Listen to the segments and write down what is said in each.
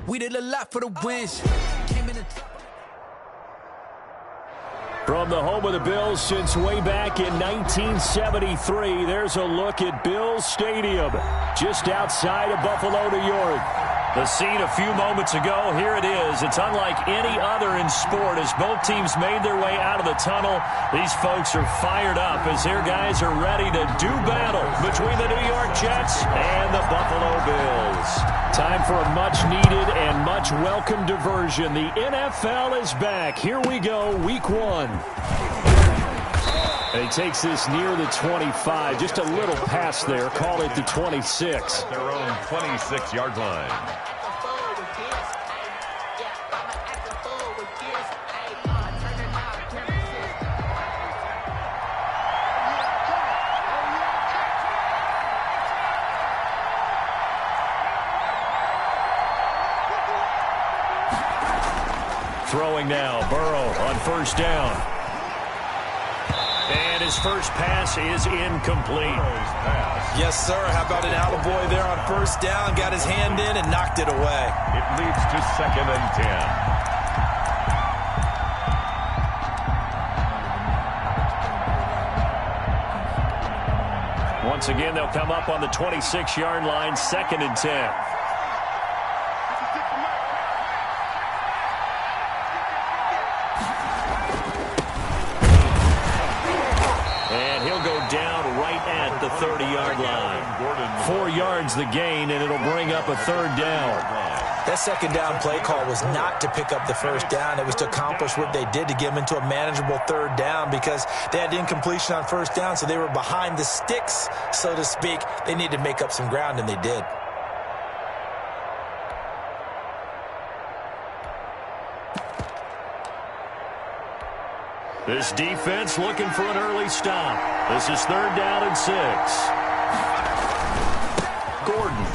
We did a lot for the wins. From the home of the Bills since way back in 1973, there's a look at Bills Stadium, just outside of Buffalo, New York. The scene a few moments ago, here it is. It's unlike any other in sport as both teams made their way out of the tunnel. These folks are fired up as their guys are ready to do battle between the New York Jets and the Buffalo Bills. Time for a much-needed and much-welcome diversion. The NFL is back. Here we go, Week 1. And he takes this near the 25, just a little pass there. Call it the 26. Their own 26-yard line. Throwing now, Burrow on first down. And his first pass is incomplete. Yes, sir. How about an attaboy there on first down? Got his hand in and knocked it away. It leads to 2nd and 10. Once again, they'll come up on the 26-yard line, 2nd and 10. The 30-yard line. 4 yards the gain, and it'll bring up a 3rd down. That 2nd down play call was not to pick up the 1st down. It was to accomplish what they did, to get them into a manageable 3rd down, because they had incompletion on 1st down, so they were behind the sticks, so to speak. They needed to make up some ground, and they did. This defense looking for an early stop. This is 3rd down and 6. Gordon.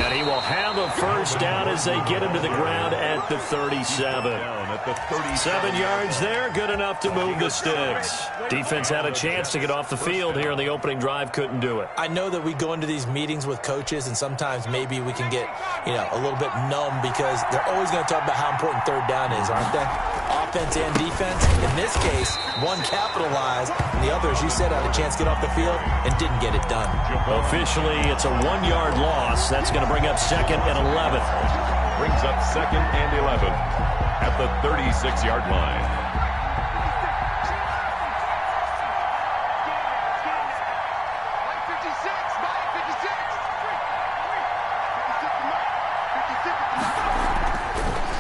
And he will have a 1st down as they get him to the ground at the 37. 7 yards there, good enough to move the sticks. Defense had a chance to get off the field here in the opening drive, couldn't do it. I know that we go into these meetings with coaches, and sometimes maybe we can get, a little bit numb because they're always going to talk about how important 3rd down is, aren't they? Offense and defense. In this case, one capitalized, and the other, as you said, had a chance to get off the field and didn't get it done. Officially, it's a 1-yard loss. That's going to bring up 2nd and 11. Brings up 2nd and 11 at the 36-yard line.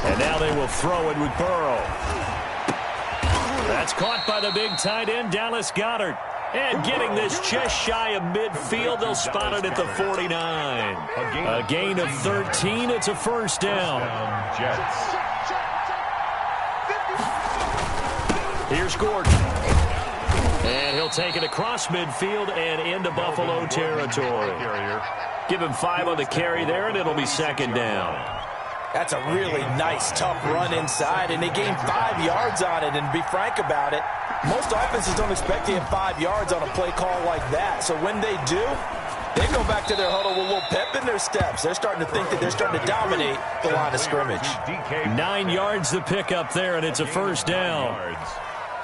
And now they will throw it with Burrow. That's caught by the big tight end, Dallas Goedert. And getting this just shy of midfield, they'll spot it at the 49. A gain of 13, it's a 1st down. Here's Gordon. And he'll take it across midfield and into Buffalo territory. Give him 5 on the carry there, and it'll be 2nd down. That's a really nice, tough run inside, and they gained 5 yards on it. And to be frank about it, most offenses don't expect to get 5 yards on a play call like that. So when they do, they go back to their huddle with a little pep in their steps. They're starting to think that they're starting to dominate the line of scrimmage. 9 yards the pickup there, and it's a 1st down.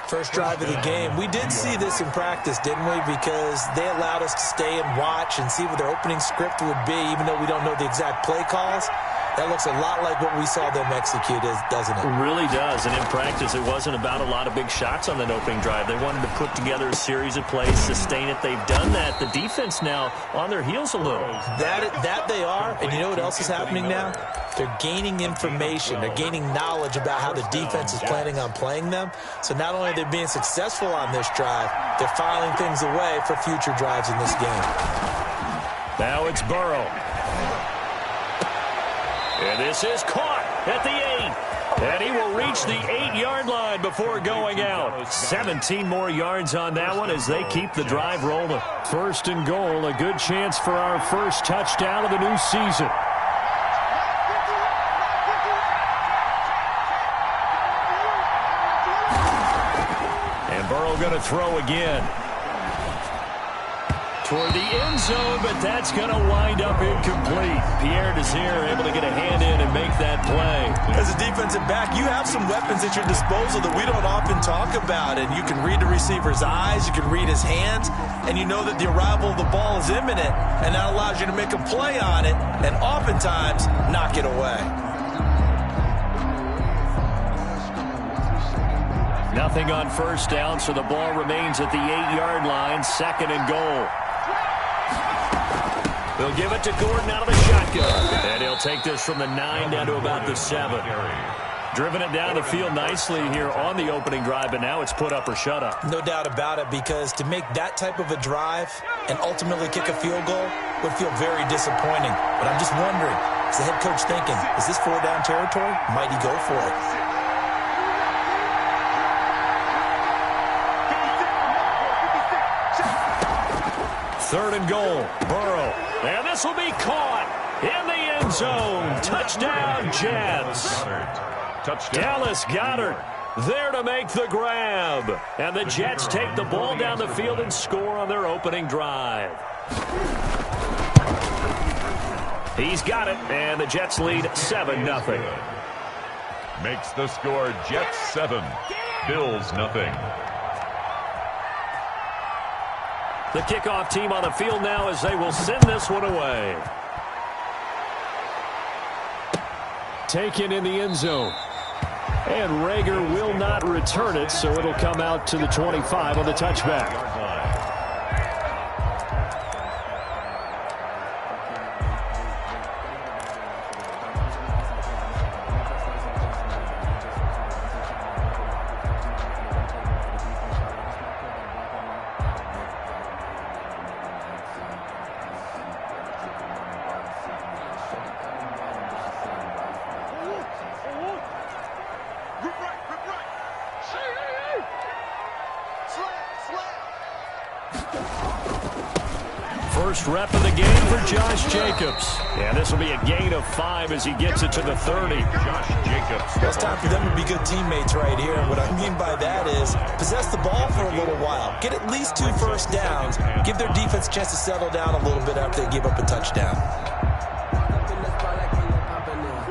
First drive of the game. We did see this in practice, didn't we? Because they allowed us to stay and watch and see what their opening script would be, even though we don't know the exact play calls. That looks a lot like what we saw them execute, doesn't it? It really does. And in practice, it wasn't about a lot of big shots on that opening drive. They wanted to put together a series of plays, sustain it. They've done that. The defense now on their heels a little. That they are. And you know what else is happening now? They're gaining information. They're gaining knowledge about how the defense is planning on playing them. So not only are they being successful on this drive, they're filing things away for future drives in this game. Now it's Burrow. And this is caught at the 8. And he will reach the 8-yard line before going out. 17 more yards on that one as they keep the drive rolling. 1st and goal, a good chance for our first touchdown of the new season. And Burrow going to throw again. Toward the end zone, but that's going to wind up incomplete. Pierre, to is here, able to get a hand in and make that play. As a defensive back, you have some weapons at your disposal that we don't often talk about. And you can read the receiver's eyes, you can read his hands, and you know that the arrival of the ball is imminent, and that allows you to make a play on it and oftentimes knock it away. Nothing on first down, so the ball remains at the 8-yard line, 2nd and goal. They'll give it to Gordon out of the shotgun. And he'll take this from the 9 down to about the 7. Driven it down the field nicely here on the opening drive, but now it's put up or shut up. No doubt about it, because to make that type of a drive and ultimately kick a field goal would feel very disappointing. But I'm just wondering, is the head coach thinking, is this 4-down territory? Might he go for it? Third and goal, Burrow. And this will be caught in the end zone. Touchdown, Jets. Dallas Goedert there to make the grab. And the Jets take the ball down the field and score on their opening drive. He's got it, and the Jets lead 7-0. Makes the score Jets 7, Bills nothing. The kickoff team on the field now as they will send this one away. Taken in the end zone. And Rager will not return it, so it'll come out to the 25 on the touchback. First rep of the game for Josh Jacobs. And this will be a gain of 5 as he gets it to the 30. Josh Jacobs. It's time for them to be good teammates right here. And what I mean by that is possess the ball for a little while. Get at least 2 first downs. Give their defense a chance to settle down a little bit after they give up a touchdown.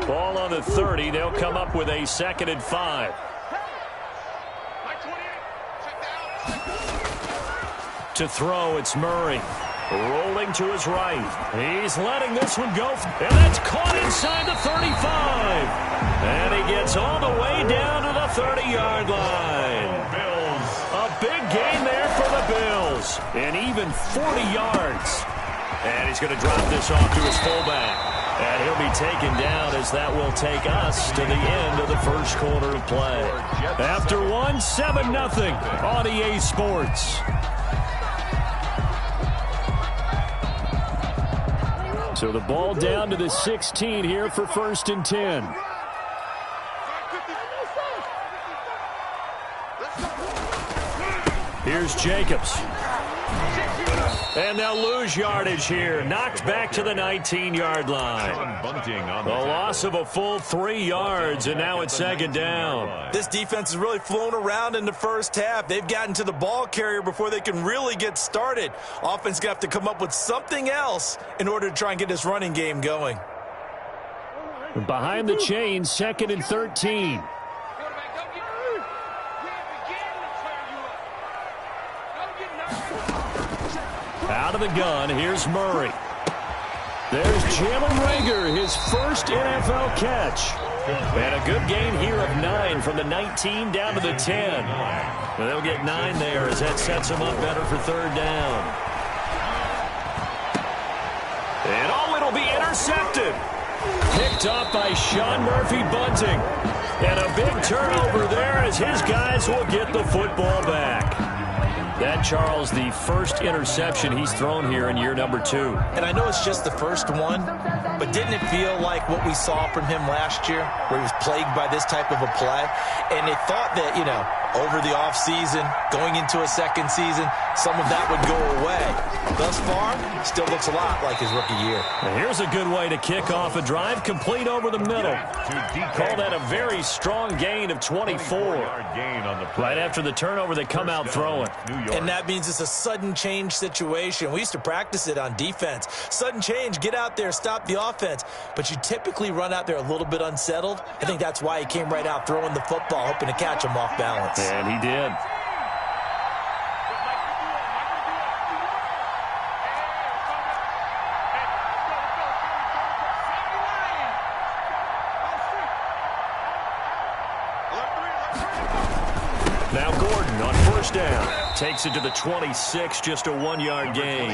Ball on the 30. They'll come up with a 2nd and 5. To throw, it's Murray. Rolling to his right. He's letting this one go. And that's caught inside the 35. And he gets all the way down to the 30-yard line. A big gain there for the Bills. And even 40 yards. And he's going to drop this off to his fullback. And he'll be taken down as that will take us to the end of the first quarter of play. After one, 7-0 on EA Sports. So the ball down to the 16 here for 1st and 10. Here's Jacobs. And they'll lose yardage here. Knocked back to the 19-yard line. The loss of a full 3 yards, and now it's 2nd down. This defense has really flown around in the first half. They've gotten to the ball carrier before they can really get started. Offense going to have to come up with something else in order to try and get this running game going. Behind the chains, 2nd and 13. Out of the gun, here's Murray. There's Jalen Rager, his first NFL catch. And a good gain here of 9 from the 19 down to the 10. Well, they'll get 9 there as that sets them up better for 3rd down. And it'll be intercepted. Picked up by Sean Murphy-Bunting. And a big turnover there as his guys will get the football back. That, Charles, the first interception he's thrown here in year number 2. And I know it's just the first one, but didn't it feel like what we saw from him last year, where he was plagued by this type of a play? And they thought that, Over the offseason, going into a second season, some of that would go away. Thus far, still looks a lot like his rookie year. And here's a good way to kick off a drive, complete over the middle. Call that a very strong gain of 24. Right after the turnover, they come out throwing. And that means it's a sudden change situation. We used to practice it on defense. Sudden change, get out there, stop the offense. But you typically run out there a little bit unsettled. I think that's why he came right out throwing the football, hoping to catch him off balance. And he did. Now Gordon on first down. Takes it to the 26, just a 1-yard gain.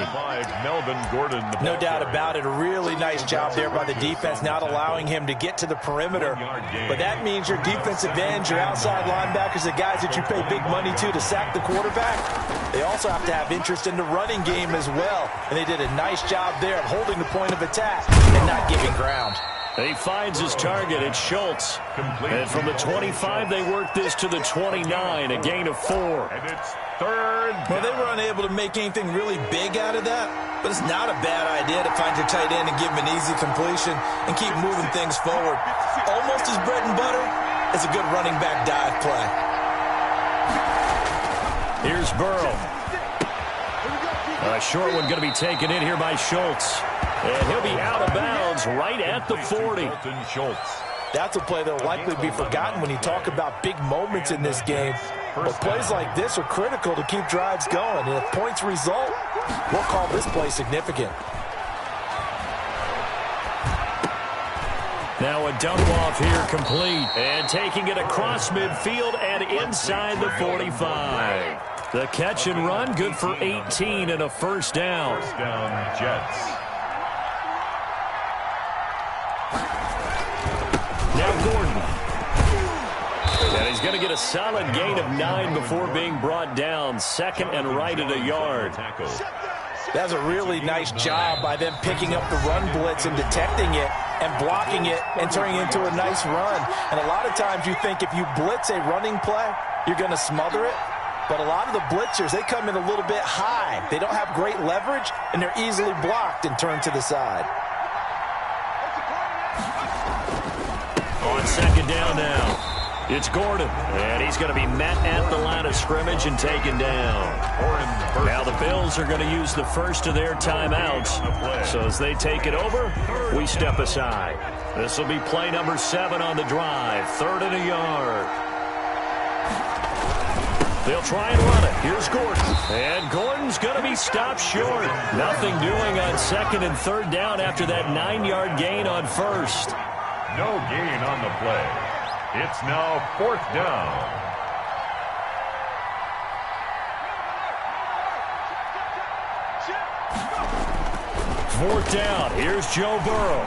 Melvin Gordon. No doubt about it. A really nice job there by the defense, not allowing him to get to the perimeter. But that means your defensive ends, your outside linebackers, the guys that you pay big money to sack the quarterback, they also have to have interest in the running game as well. And they did a nice job there of holding the point of attack and not giving ground. He finds his target. It's Schultz. And from the 25, they work this to the 29, a gain of 4. And it's third. Well, they were unable to make anything really big out of that, but it's not a bad idea to find your tight end and give him an easy completion and keep moving things forward. Almost as bread and butter as a good running back dive play. Here's Burrow. A short one going to be taken in here by Schultz. And he'll be out of bounds right at the 40. That's a play that will likely be forgotten when you talk about big moments in this game. But plays like this are critical to keep drives going. And if points result, we'll call this play significant. Now a dump off here complete. And taking it across midfield and inside the 45. The catch and run good for 18 and a first down. First down, Jets. Now Gordon. And he's going to get a solid gain of 9 before being brought down. Second and right at a yard. That's a really nice job by them picking up the run blitz and detecting it and blocking it and turning it into a nice run. And a lot of times you think if you blitz a running play, you're going to smother it. But a lot of the blitzers, they come in a little bit high. They don't have great leverage, and they're easily blocked and turned to the side. On second down now. It's Gordon, and he's going to be met at the line of scrimmage and taken down. Now the Bills are going to use the first of their timeouts. So as they take it over, we step aside. This will be play number 7 on the drive. 3rd and a yard. They'll try and run it. Here's Gordon. And Gordon's going to be stopped short. Nothing doing on 2nd and 3rd down after that 9-yard gain on 1st. No gain on the play. It's now 4th down. Fourth down. Here's Joe Burrow.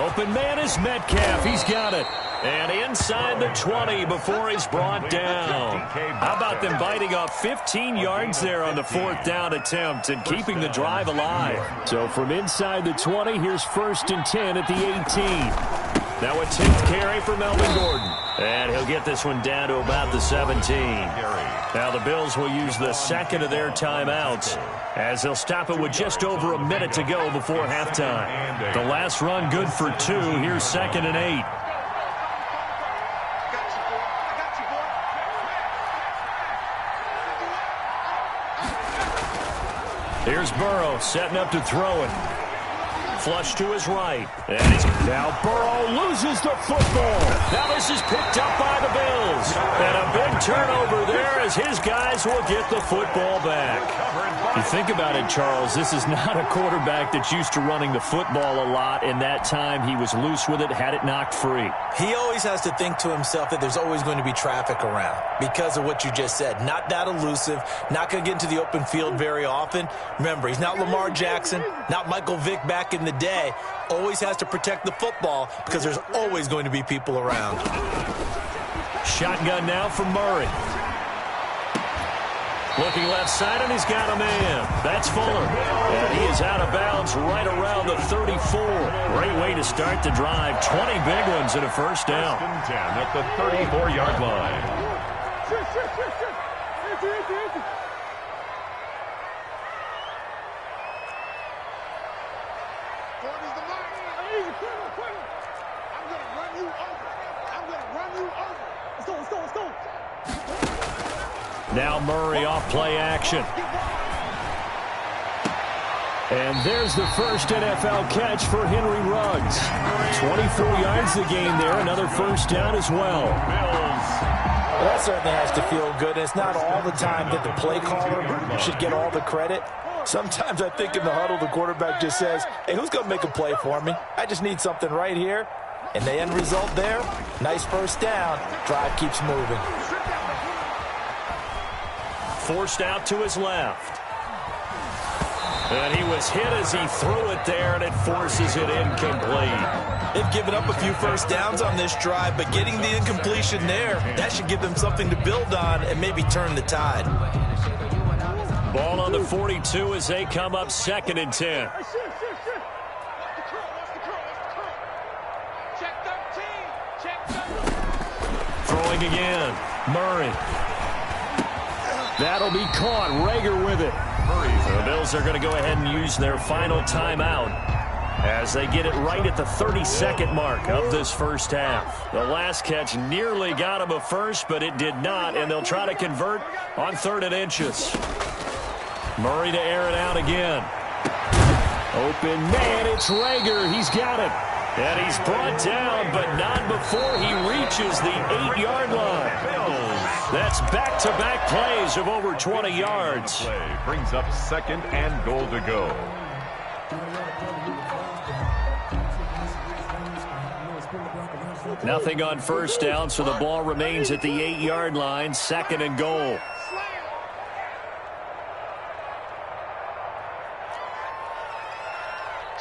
Open man is Metcalf. He's got it. And inside the 20 before he's brought down. How about them biting off 15 yards there on the 4th down attempt and keeping the drive alive? So from inside the 20, here's 1st and 10 at the 18. Now a 10th carry for Melvin Gordon. And he'll get this one down to about the 17. Now the Bills will use the 2nd of their timeouts as they'll stop it with just over a minute to go before halftime. The last run good for 2. Here's 2nd and 8. Here's Burrow setting up to throw it. Flush to his right. And now Burrow loses the football. Now this is picked up by the Bills. And a big turnover there as his guys will get the football back. You think about it, Charles, this is not a quarterback that's used to running the football a lot. In that time, he was loose with it, had it knocked free. He always has to think to himself that there's always going to be traffic around because of what you just said. Not that elusive, not going to get into the open field very often. Remember, he's not Lamar Jackson, not Michael Vick back in the day. Always has to protect the football because there's always going to be people around. Shotgun now from Murray. Looking left side, and he's got a man. That's Fuller. And he is out of bounds right around the 34. Great way to start the drive. 20 big ones and a first down. First and 10 at the 34-yard line. Now Murray off play action. And there's the first NFL catch for Henry Ruggs. 24 yards the gain there. Another first down as well. Well, that certainly has to feel good. It's not all the time that the play caller should get all the credit. Sometimes I think in the huddle, the quarterback just says, hey, who's going to make a play for me? I just need something right here. And the end result there, nice first down. Drive keeps moving. Forced out to his left. And he was hit as he threw it there, and it forces it incomplete. They've given up a few first downs on this drive, but getting the incompletion there, that should give them something to build on and maybe turn the tide. Ball on the 42 as they come up 2nd and 10. Throwing again. Murray. That'll be caught. Rager with it. The Bills are going to go ahead and use their final timeout as they get it right at the 30-second mark of this first half. The last catch nearly got him a first, but it did not, and they'll try to convert on 3rd and inches. Murray to air it out again. Open man, it's Rager. He's got it. And he's brought down, but not before he reaches the 8-yard line. That's back-to-back plays of over 20 yards. Play brings up 2nd and goal to go. Nothing on first down, so the ball remains at the 8-yard line. 2nd and goal.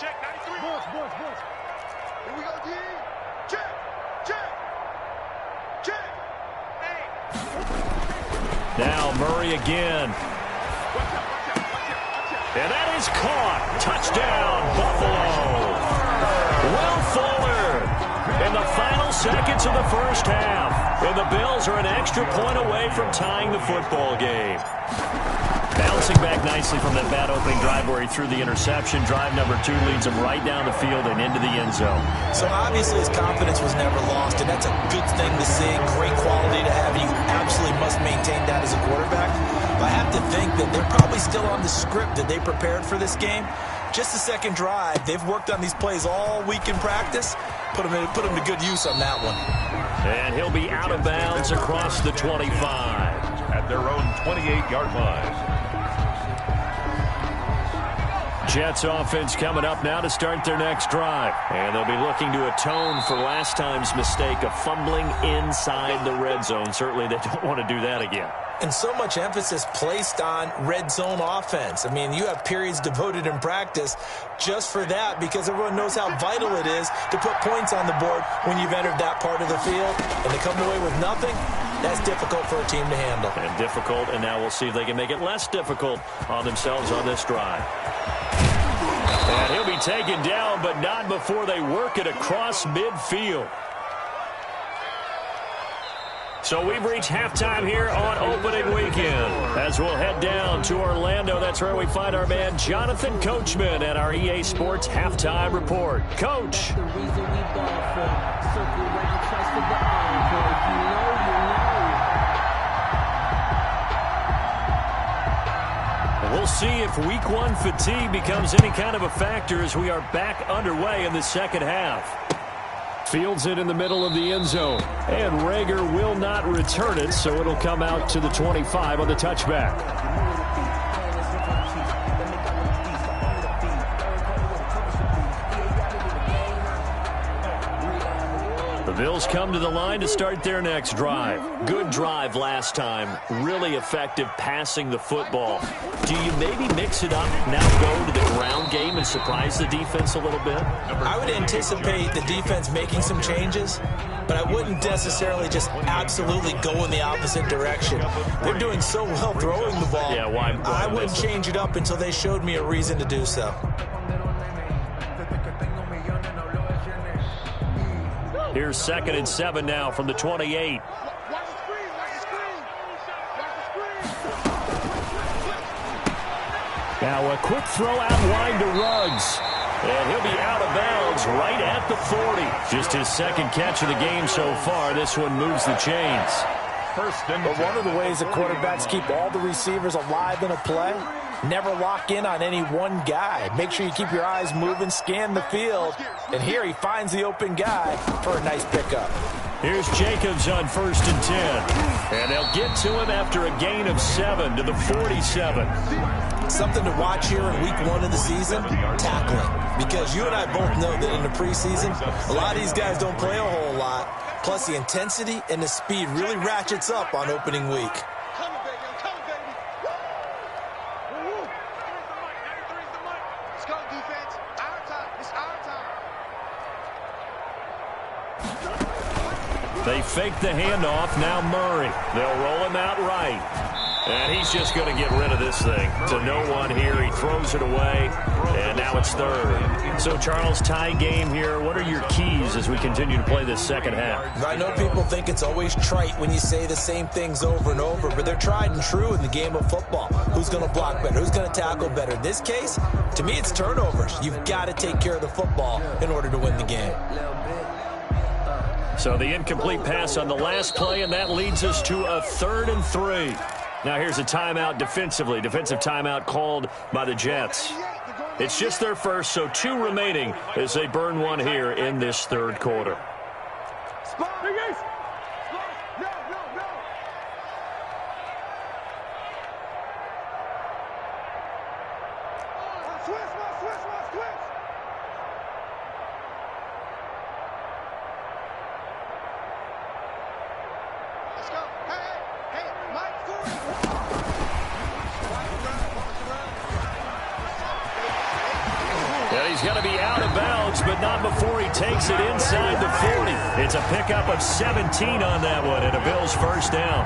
Check 93. Boys. Here we go, D. Check. Hey. Now Murray again. And that is caught. Touchdown, Buffalo. Will Fuller in the final seconds of the first half. And the Bills are an extra point away from tying the football game. Bouncing back nicely from that bad opening drive where he threw the interception. Drive number 2 leads him right down the field and into the end zone. So obviously his confidence was never lost, and that's a good thing to see. Great quality to have. You absolutely must maintain that as a quarterback. But I have to think that they're probably still on the script that they prepared for this game. Just the second drive. They've worked on these plays all week in practice. Put them to good use on that one. And he'll be out of bounds across the 25. At their own 28-yard line. Jets offense coming up now to start their next drive. And they'll be looking to atone for last time's mistake of fumbling inside the red zone. Certainly they don't want to do that again. And so much emphasis placed on red zone offense. I mean, you have periods devoted in practice just for that because everyone knows how vital it is to put points on the board when you've entered that part of the field. And to come away with nothing, that's difficult for a team to handle. And difficult, and now we'll see if they can make it less difficult on themselves on this drive. And he'll be taken down, but not before they work it across midfield. So we've reached halftime here on opening weekend. As we'll head down to Orlando, that's where we find our man Jonathan Coachman at our EA Sports Halftime Report. Coach. The reason we ball for circle around twice for the encore. If you know, you know. We'll see if week 1 fatigue becomes any kind of a factor as we are back underway in the second half. Fields it in the middle of the end zone. And Rager will not return it, so it'll come out to the 25 on the touchback. The Bills come to the line to start their next drive. Good drive last time. Really effective passing the football. Do you maybe mix it up, now go to the ground game and surprise the defense a little bit? I would anticipate the defense making some changes, but I wouldn't necessarily just absolutely go in the opposite direction. They're doing so well throwing the ball. Yeah, why I wouldn't change it up until they showed me a reason to do so. Here's 2nd and 7 now from the 28. Now a quick throw out wide to Ruggs. And he'll be out of bounds right at the 40. Just his second catch of the game so far. This one moves the chains. But one of the ways that quarterbacks keep all the receivers alive in a play, never lock in on any one guy. Make sure you keep your eyes moving, scan the field. And here he finds the open guy for a nice pickup. Here's Jacobs on 1st and 10. And they'll get to him after a gain of 7 to the 47. Something to watch here in week 1 of the season, tackling. Because you and I both know that in the preseason, a lot of these guys don't play a whole lot. Plus, the intensity and the speed really ratchets up on opening week. Coming, baby. I'm coming, baby. Woo! Let's go, defense. Our time. It's our time. They fake the handoff. Now Murray. They'll roll him out right. And he's just going to get rid of this thing. To no one here. He throws it away. And now it's 3rd. So, Charles, tie game here. What are your keys as we continue to play this second half? I know people think it's always trite when you say the same things over and over, but they're tried and true in the game of football. Who's going to block better? Who's going to tackle better? In this case, to me, it's turnovers. You've got to take care of the football in order to win the game. So the incomplete pass on the last play, and that leads us to a 3rd and 3. Now here's a timeout defensively. Defensive timeout called by the Jets. It's just their first, so 2 remaining as they burn one here in this 3rd quarter. Let's go. Hey, Mike, 40. Yeah, he's going to be out of bounds, but not before he takes it inside the 40. It's a pickup of 17 on that one, and a Bills first down.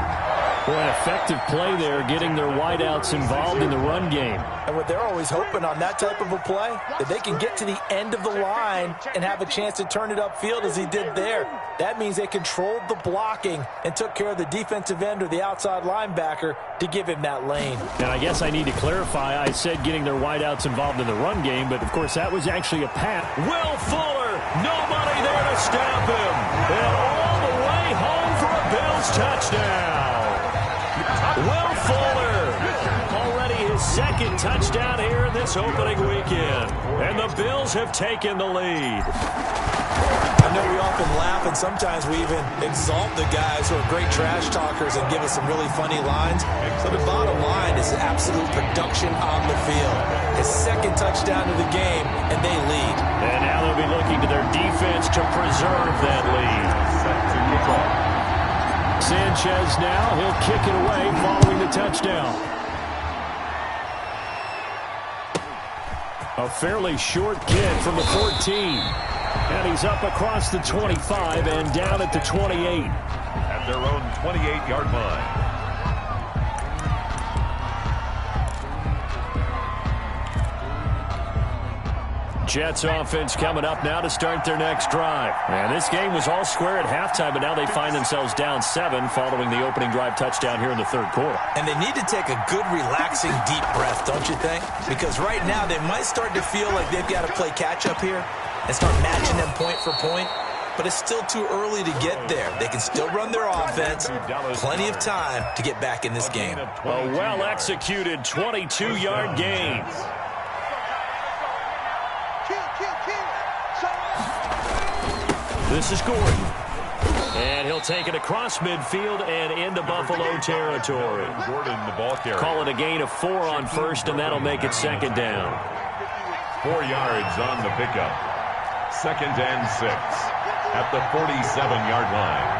Boy, an effective play there, getting their wideouts involved in the run game. And what they're always hoping on that type of a play, that they can get to the end of the line and have a chance to turn it upfield as he did there. That means they controlled the blocking and took care of the defensive end or the outside linebacker to give him that lane. And I guess I need to clarify, I said getting their wideouts involved in the run game, but of course that was actually a pass. Will Fuller, nobody there to stop him. And all the way home for a Bills touchdown. Will Fuller, already his 2nd touchdown here in this opening weekend. And the Bills have taken the lead. I know we often laugh, and sometimes we even exalt the guys who are great trash talkers and give us some really funny lines. So the bottom line is absolute production on the field. His 2nd touchdown of the game, and they lead. And now they'll be looking to their defense to preserve that lead. Sanchez now, he'll kick it away following the touchdown. A fairly short kick from the 14. And he's up across the 25 and down at the 28. At their own 28-yard line. Jets offense coming up now to start their next drive. And this game was all square at halftime, but now they find themselves down 7 following the opening drive touchdown here in the 3rd quarter. And they need to take a good, relaxing, deep breath, don't you think? Because right now they might start to feel like they've got to play catch-up here and start matching them point for point. But it's still too early to get there. They can still run their offense. Plenty of time to get back in this game. A well-executed 22-yard gain. This is Gordon. And he'll take it across midfield and into Buffalo territory. Gordon, the ball carrier. Call it a gain of 4 on first, and that'll make it 2nd down. 4 yards on the pickup. 2nd and 6 at the 47-yard line.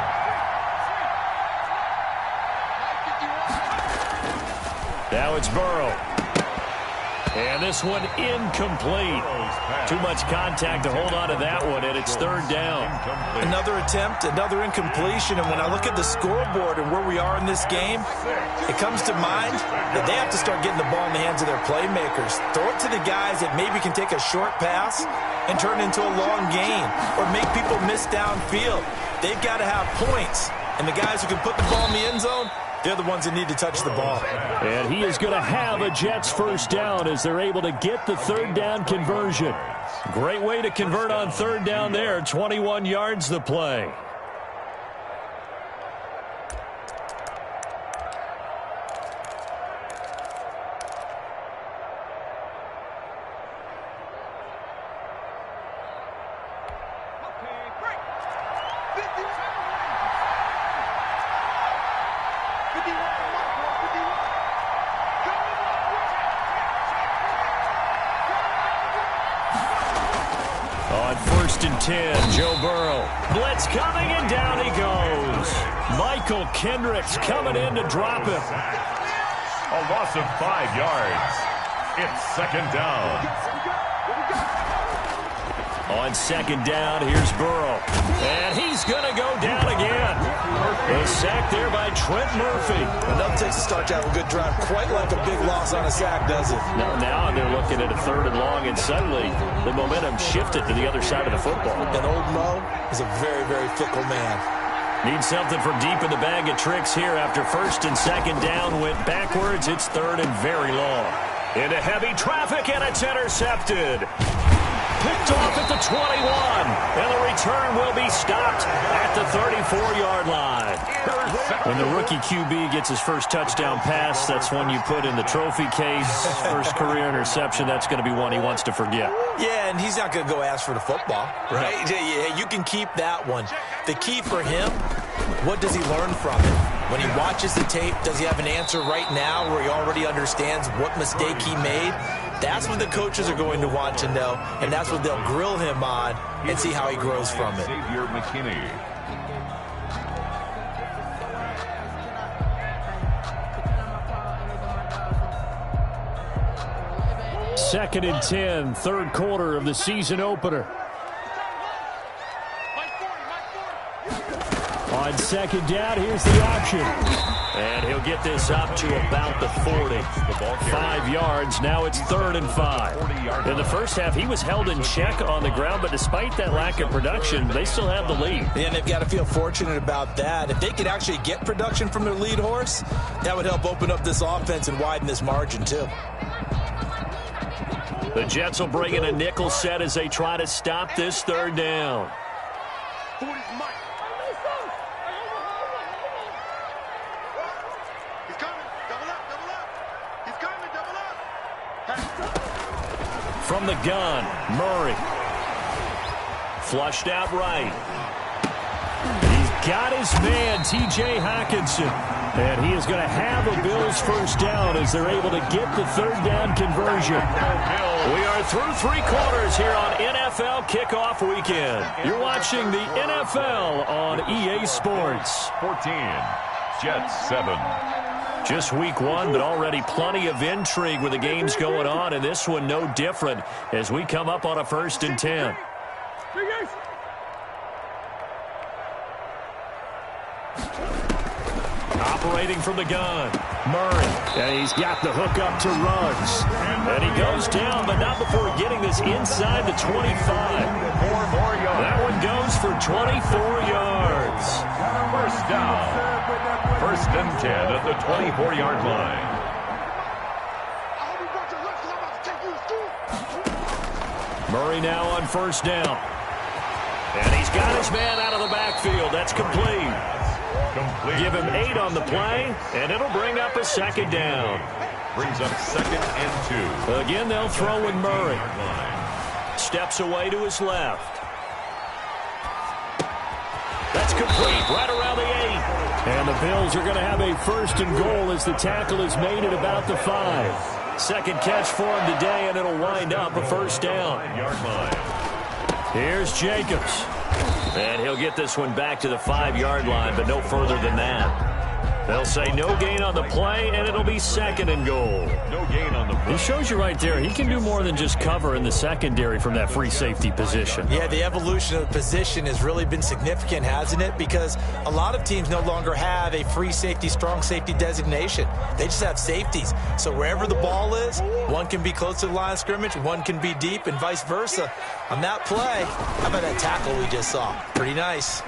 Now it's Burrow. And this one incomplete. Too much contact to hold on to that one, and it's 3rd down. Another attempt, another incompletion, and when I look at the scoreboard and where we are in this game, it comes to mind that they have to start getting the ball in the hands of their playmakers. Throw it to the guys that maybe can take a short pass and turn it into a long gain or make people miss downfield. They've got to have points, and the guys who can put the ball in the end zone, They're the ones that need to touch the ball. And he is going to have a Jets first down as they're able to get the third down conversion. Great way to convert on third down there. 21 yards the play. On 1st and 10, Joe Burrow. Blitz coming, and down he goes. Michael Kendricks coming in to drop him. A loss of 5 yards. It's second down. On 2nd down, here's Burrow. And he's going to go down again. A sack there by Trent Murphy. And that takes a start to have a good drive. Quite like a big loss on a sack, does it? Now they're looking at a 3rd and long, and suddenly the momentum shifted to the other side of the football. And old Mo is a very, very fickle man. Need something from deep in the bag of tricks here after 1st and 2nd down went backwards. It's 3rd and very long. Into heavy traffic, and it's intercepted. Picked off at the 21, and the return will be stopped at the 34-yard line. When the rookie QB gets his first touchdown pass, that's one you put in the trophy case. First career interception, that's going to be one he wants to forget. Yeah, and he's not going to go ask for the football, right? Yeah, you can keep that one. The key for him, what does he learn from it? When he watches the tape, does he have an answer right now where he already understands what mistake he made? That's what the coaches are going to want to know, and that's what they'll grill him on and see how he grows from it. Xavier McKinney. 2nd and 10, 3rd quarter of the season opener. On 2nd down, here's the option. And he'll get this up to about the 40. 5 yards, now it's 3rd and 5. In the first half, he was held in check on the ground, but despite that lack of production, they still have the lead. And they've got to feel fortunate about that. If they could actually get production from their lead horse, that would help open up this offense and widen this margin too. The Jets will bring in a nickel set as they try to stop this 3rd down. From the gun, Murray. Flushed out right. He's got his man, T.J. Hockenson. And he is going to have a Bills first down as they're able to get the 3rd down conversion. We are through 3 quarters here on NFL Kickoff Weekend. You're watching the NFL on EA Sports. 14, Jets 7. Just week 1, but already plenty of intrigue with the games going on, and this one no different as we come up on a 1st and 10. Operating from the gun, Murray, and he's got the hook up to Ruggs. And he goes down, but not before getting this inside the 25. That one goes for 24 yards. First down. 1st and 10 at the 24-yard line. Murray now on 1st down. And he's got his man out of the backfield. That's complete. Give him 8 on the play, and it'll bring up a 2nd down. Brings up 2nd and 2. Again, they'll throw in Murray. Steps away to his left. That's complete, right around the 8. And the Bills are going to have a 1st and goal as the tackle is made at about the 5. Second catch for him today, and it'll wind up a 1st down. Here's Jacobs. And he'll get this one back to the 5-yard line, but no further than that. They'll say no gain on the play, and it'll be 2nd and goal. No gain on the play. He shows you right there, he can do more than just cover in the secondary from that free safety position. Yeah, the evolution of the position has really been significant, hasn't it? Because a lot of teams no longer have a free safety, strong safety designation. They just have safeties. So wherever the ball is, one can be close to the line of scrimmage, one can be deep, and vice versa. On that play, how about that tackle we just saw? Pretty nice.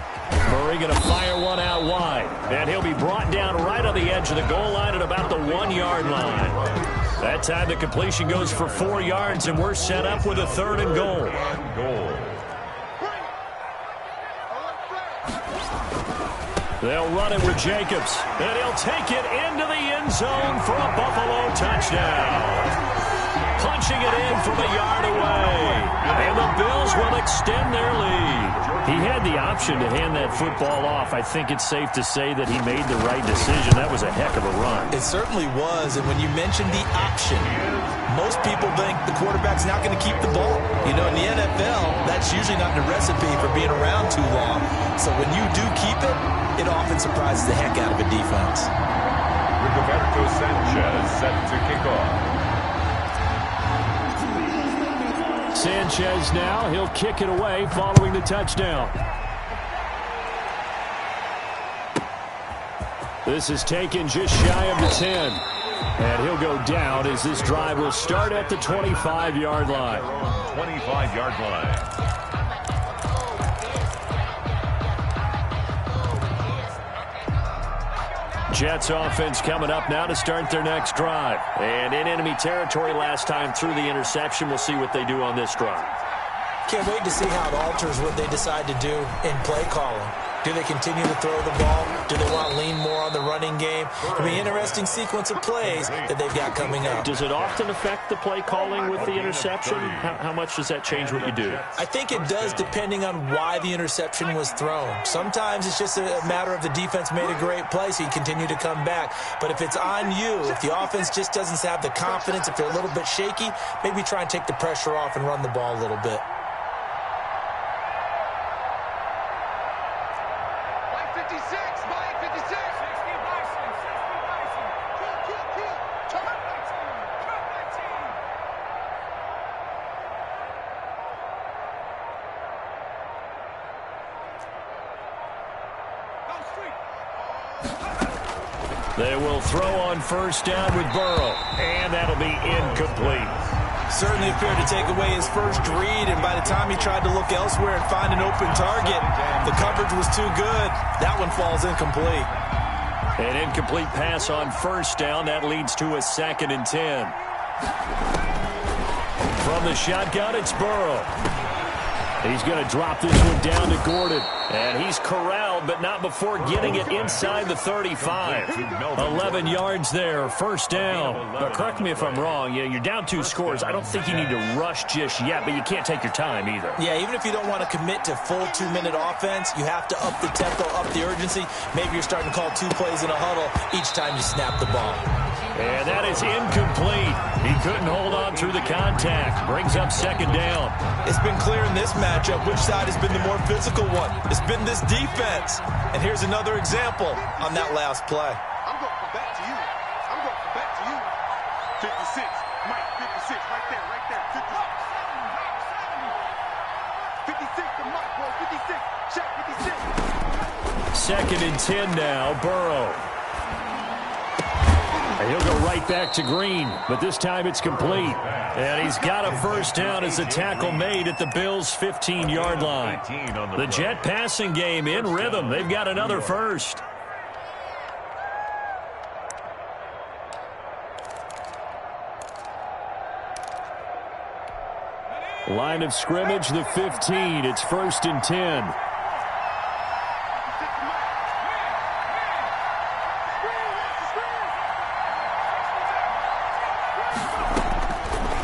Murray going to fire one out wide. And he'll be brought down right on the edge of the goal line at about the 1-yard line. That time the completion goes for 4 yards, and we're set up with a 3rd and goal. They'll run it with Jacobs, and he'll take it into the end zone for a Buffalo touchdown. Punching it in from a yard away, and the Bills will extend their lead. He had the option to hand that football off. I think it's safe to say that he made the right decision. That was a heck of a run. It certainly was, and when you mentioned the option, most people think the quarterback's not going to keep the ball. You know, in the NFL, that's usually not the recipe for being around too long. So when you do keep it, it often surprises the heck out of a defense. Rigoberto Sanchez set to kick off. Sanchez now, he'll kick it away following the touchdown. This is taken just shy of the 10. And he'll go down as this drive will start at the 25-yard line. 25-yard line. Jets offense coming up now to start their next drive. And in enemy territory last time through the interception. We'll see what they do on this drive. Can't wait to see how it alters what they decide to do in play calling. Do they continue to throw the ball? Do they want to lean more on the running game? It'll be an interesting sequence of plays that they've got coming up. Does it often affect the play calling with the interception? How much does that change what you do? I think it does depending on why the interception was thrown. Sometimes it's just a matter of the defense made a great play, so you continue to come back. But if it's on you, if the offense just doesn't have the confidence, if they're a little bit shaky, maybe try and take the pressure off and run the ball a little bit. They will throw on first down with Burrow, and that'll be incomplete. Certainly appeared to take away his first read, and by the time he tried to look elsewhere and find an open target, the coverage was too good. That one falls incomplete. An incomplete pass on first down. That leads to a 2nd and 10. From the shotgun, it's Burrow. He's going to drop this one down to Gordon. And he's corralled, but not before getting it inside the 35. 11 yards there, first down. But correct me if I'm wrong. You're down 2 scores. I don't think you need to rush just yet, but you can't take your time either. Yeah, even if you don't want to commit to full 2-minute offense, you have to up the tempo, up the urgency. Maybe you're starting to call 2 plays in a huddle each time you snap the ball. And that is incomplete. He couldn't hold on through the contact. Brings up 2nd down. It's been clear in this matchup which side has been the more physical one. It's been this defense. And here's another example on that last play. I'm going to come back to you. I'm going to come back to you. 56. Mike, 56. Right there, right there. 56 to Mike, boy. 56. Check 56. 2nd and 10 now, Burrow. And he'll go right back to Green, but this time it's complete. And he's got a first down as the tackle made at the Bills' 15-yard line. The Jet passing game in rhythm. They've got another first. Line of scrimmage, the 15. It's 1st and 10.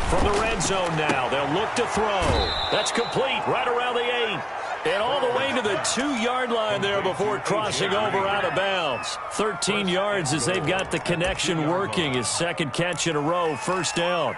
From the red zone now, they'll look to throw. That's complete right around the 8. And all the way to the 2-yard line there before crossing over out of bounds. 13 yards as they've got the connection working. His 2nd catch in a row, first down.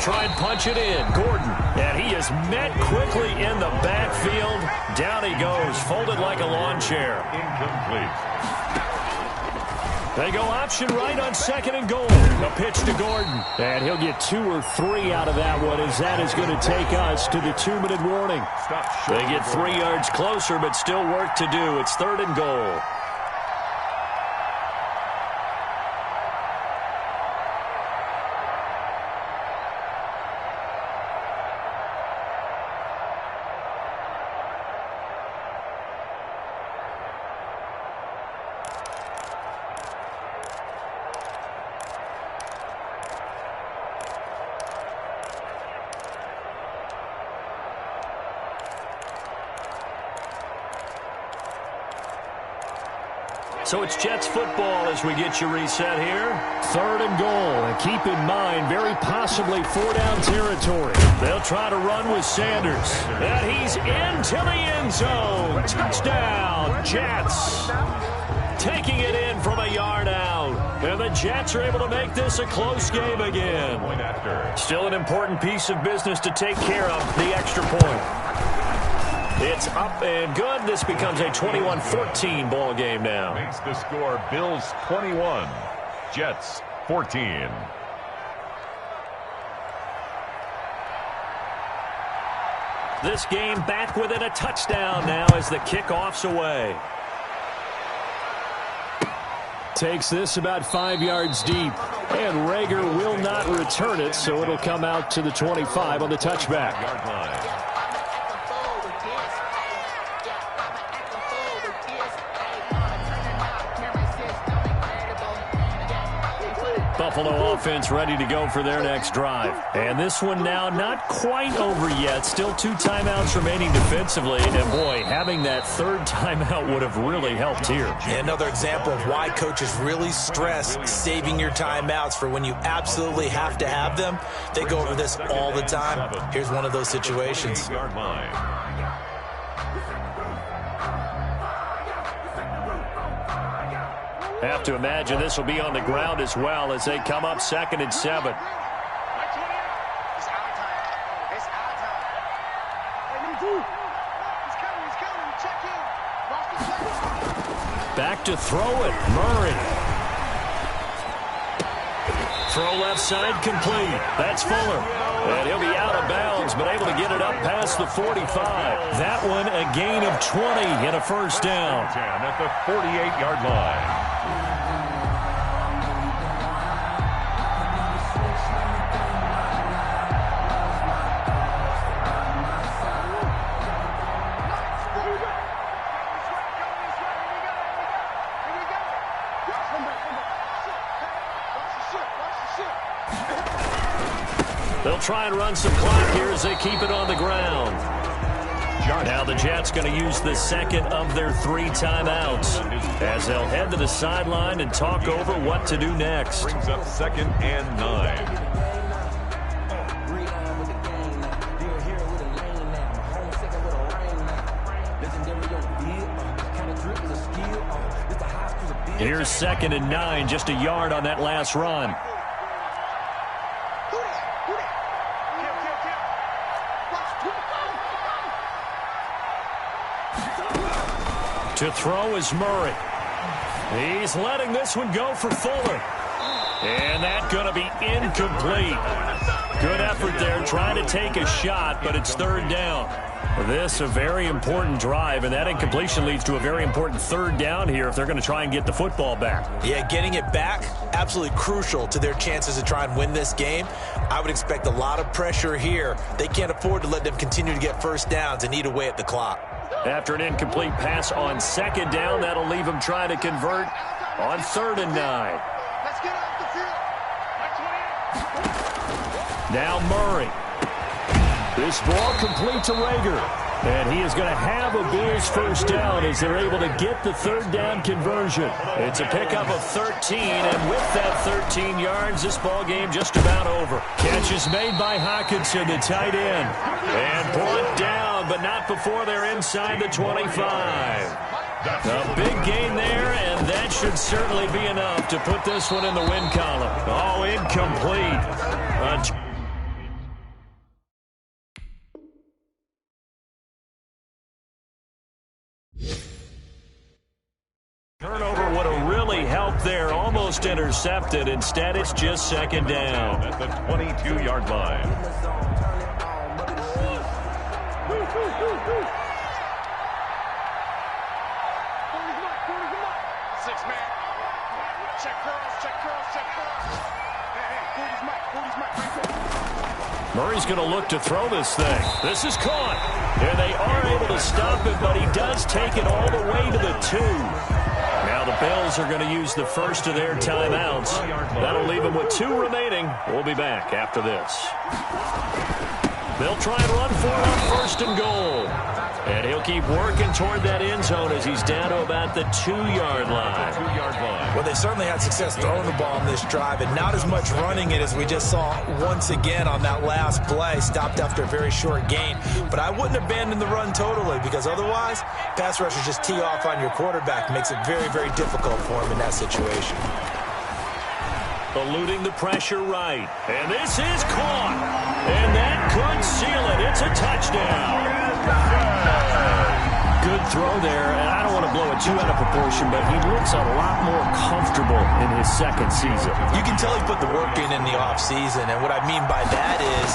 Try and punch it in. Gordon. And he is met quickly in the backfield. Down he goes, folded like a lawn chair. Incomplete. They go option right on 2nd and goal. A pitch to Gordon. And he'll get 2 or 3 out of that one, as that is going to take us to the 2-minute warning. They get 3 yards closer, but still work to do. It's 3rd and goal. So it's Jets football as we get you reset here. 3rd and goal. And keep in mind, very possibly 4-down territory. They'll try to run with Sanders. And he's into the end zone. Touchdown, Jets. Taking it in from a yard out. And the Jets are able to make this a close game again. Still an important piece of business to take care of, the extra point. It's up and good. This becomes a 21-14 ball game now. Makes the score Bills 21, Jets 14. This game back within a touchdown now as the kickoff's away. Takes this about 5 yards deep. And Rager will not return it, so it'll come out to the 25 on the touchback. Yard line. Buffalo offense ready to go for their next drive. And this one now not quite over yet. Still 2 timeouts remaining defensively. And, boy, having that 3rd timeout would have really helped here. Another example of why coaches really stress saving your timeouts for when you absolutely have to have them. They go over this all the time. Here's one of those situations. Yard line. Have to imagine this will be on the ground as well as they come up 2nd and 7. Back to throw it. Murray. Throw left side complete. That's Fuller. And he'll be out of bounds, but able to get it up past the 45. That one a gain of 20 and a first down. At the 48-yard line. They'll try and run some clock here as they keep it on the ground. Now the Jets going to use the 2nd of their 3 timeouts as they'll head to the sideline and talk over what to do next. Brings up 2nd and 9. Here's 2nd and 9, just a yard on that last run. To throw is Murray. He's letting this one go for Fuller. And that's going to be incomplete. Good effort there trying to take a shot, but it's 3rd down. This a very important drive, and that incompletion leads to a very important 3rd down here if they're going to try and get the football back. Yeah, getting it back, absolutely crucial to their chances to try and win this game. I would expect a lot of pressure here. They can't afford to let them continue to get first downs and eat away at the clock. After an incomplete pass on 2nd down, that'll leave them trying to convert on 3rd and 9. Let's get off the field. Now Murray. This ball complete to Rager. And he is going to have a Bills first down as they're able to get the 3rd down conversion. It's a pickup of 13, and with that 13 yards, this ball game just about over. Catch is made by Hockenson, the tight end. And brought down, but not before they're inside the 25. A big gain there, and that should certainly be enough to put this one in the win column. Oh, incomplete. Turnover would have really helped up there, almost intercepted. Instead, it's just second down. At the 22-yard line. Six-man. Check curls, check curls, check curls. Murray's going to look to throw this thing. This is caught. And they are able to stop it, but he does take it all the way to the 2. Now the Bills are going to use the first of their timeouts. That'll leave them with 2 remaining. We'll be back after this. They'll try and run for it on first and goal. And he'll keep working toward that end zone as he's down to about the 2-yard line. Well, they certainly had success throwing the ball in this drive, and not as much running it as we just saw once again on that last play. Stopped after a very short gain. But I wouldn't abandon the run totally, because otherwise, pass rushers just tee off on your quarterback. Makes it very, very difficult for him in that situation. Eluding the pressure right. And this is caught. And that could seal it. It's a touchdown. Good throw there, and I don't want to blow it too out of proportion, but he looks a lot more comfortable in his second season. You can tell he put the work in the offseason, and what I mean by that is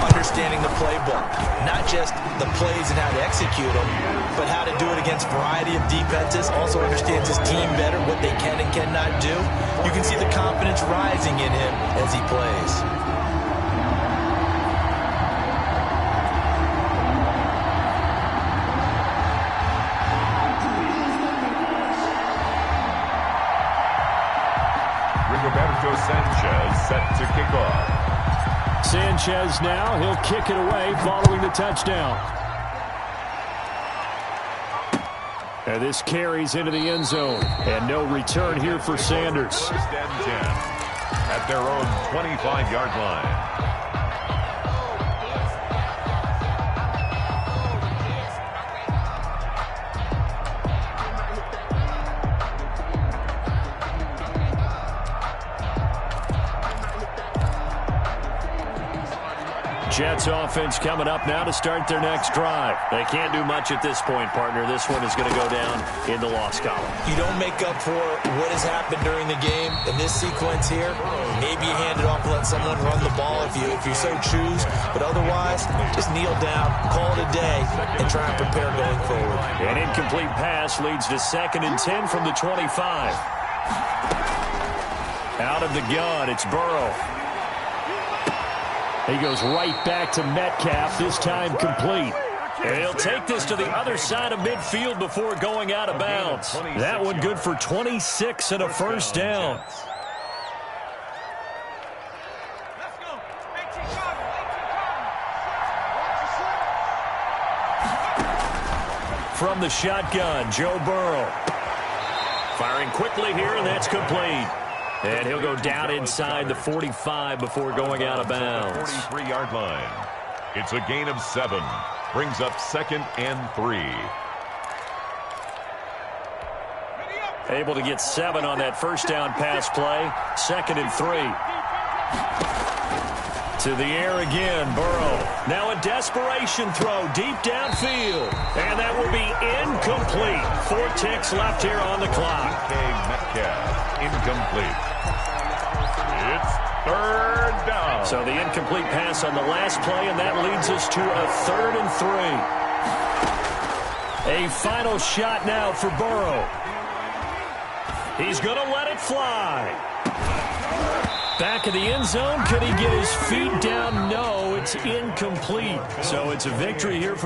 understanding the playbook. Not just the plays and how to execute them, but how to do it against a variety of defenses. Also understands his team better, what they can and cannot do. You can see the confidence rising in him as he plays. Sanchez set to kick off. Sanchez now, he'll kick it away following the touchdown. And this carries into the end zone. And no return here for Sanders. First and 10 at their own 25-yard line. Jets offense coming up now to start their next drive. They can't do much at this point, partner. This one is going to go down in the loss column. You don't make up for what has happened during the game in this sequence here. Maybe you hand it off and let someone run the ball if you so choose. But otherwise, just kneel down, call it a day, and try and prepare going forward. An incomplete pass leads to 2nd and 10 from the 25. Out of the gun, it's Burrow. He goes right back to Metcalf, this time complete. And he'll take this to the other side of midfield before going out of bounds. That one good for 26 and a first down. From the shotgun, Joe Burrow. Firing quickly here, and that's complete. And he'll go down inside the 45 before going out of bounds. 43-yard line. It's a gain of 7. Brings up 2nd and 3. Able to get 7 on that first down pass play. 2nd and 3. To the air again, Burrow. Now a desperation throw deep downfield. And that will be incomplete. 4 ticks left here on the clock. Metcalf, incomplete. It's 3rd down. So the incomplete pass on the last play, and that leads us to a 3rd and 3. A final shot now for Burrow. He's going to let it fly. Back of the end zone. Could he get his feet down? No, it's incomplete. So it's a victory here for